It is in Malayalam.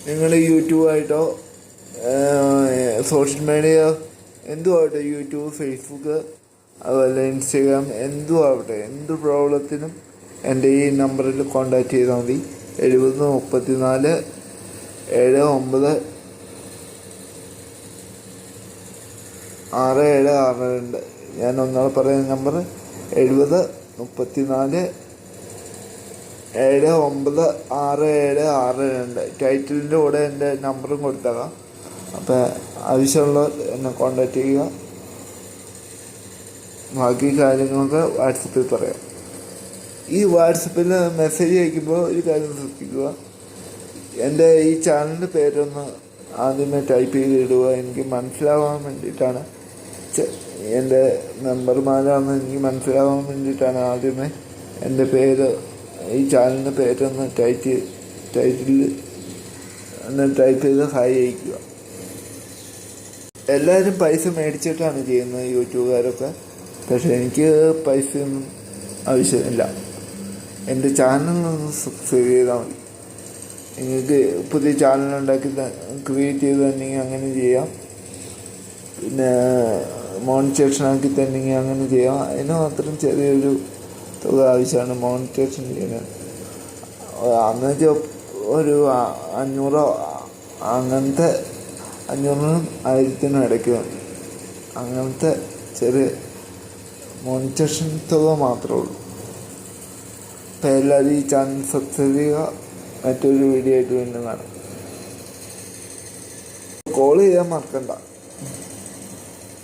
നിങ്ങൾ യൂട്യൂബായിട്ടോ സോഷ്യൽ മീഡിയ എന്തുമാവട്ടെ, യൂട്യൂബ്, ഫേസ്ബുക്ക്, അതുപോലെ ഇൻസ്റ്റഗ്രാം, എന്തുമാവട്ടെ, എന്ത് പ്രോബ്ലത്തിനും എൻ്റെ ഈ നമ്പറിൽ കോൺടാക്റ്റ് ചെയ്താൽ മതി. 70 34 79 6762. ഞാൻ ഒന്നാളെ പറയുന്ന നമ്പർ 70 34 796762. ടൈറ്റിലിൻ്റെ കൂടെ എൻ്റെ നമ്പറും കൊടുത്തേക്കാം. അപ്പോൾ ആവശ്യമുള്ളവർ എന്നെ കോൺടാക്റ്റ് ചെയ്യുക. ബാക്കി കാര്യങ്ങളൊക്കെ വാട്സപ്പിൽ പറയാം. ഈ വാട്സപ്പിൽ മെസ്സേജ് അയക്കുമ്പോൾ ഒരു കാര്യം ശ്രദ്ധിക്കുക, എൻ്റെ ഈ ചാനലിൻ്റെ പേരൊന്ന് ആദ്യമേ ടൈപ്പ് ചെയ്തിടുക. എനിക്ക് മനസ്സിലാവാൻ വേണ്ടിയിട്ടാണ്, എൻ്റെ മെമ്പർമാരാണെന്ന് എനിക്ക് മനസ്സിലാവാൻ വേണ്ടിയിട്ടാണ് ആദ്യമേ എൻ്റെ പേര്, ഈ ചാനലിൻ്റെ പേരൊന്ന് ടൈറ്റിൽ ഒന്ന് ടൈപ്പ് ചെയ്ത് ഹായ് അയക്കുക. എല്ലാവരും പൈസ മേടിച്ചിട്ടാണ് ചെയ്യുന്നത്, യൂട്യൂബുകാരൊക്കെ. പക്ഷെ എനിക്ക് പൈസയൊന്നും ആവശ്യമില്ല. എൻ്റെ ചാനലൊന്ന് സബ്സ്ക്രൈബ് ചെയ്താൽ മതി. നിങ്ങൾക്ക് പുതിയ ചാനലുണ്ടാക്കി ക്രിയേറ്റ് ചെയ്ത് തന്നെങ്കിൽ അങ്ങനെ ചെയ്യാം. പിന്നെ മോണിറ്റൈസേഷൻ ആക്കി തന്നെങ്കിൽ അങ്ങനെ ചെയ്യാം. അതിന് മാത്രം ചെറിയൊരു തുക ആവശ്യമാണ് മോണിറ്റൈസേഷൻ ചെയ്യാൻ. അന്നേക്ക് ഒരു 500 അങ്ങനത്തെ 500-നും 1000-നും ഇടയ്ക്ക് അങ്ങനത്തെ ചെറിയ മോണിറ്റൈസേഷൻ തുക മാത്രമേ ഉള്ളൂ. അപ്പോൾ എല്ലാവരും ഈ ചാനൽ സബ്സ്ക്രൈബ് ചെയ്യുക. മറ്റൊരു വീഡിയോ ആയിട്ട് വീണ്ടും കാണാം. കോൾ ചെയ്യാൻ മറക്കണ്ട.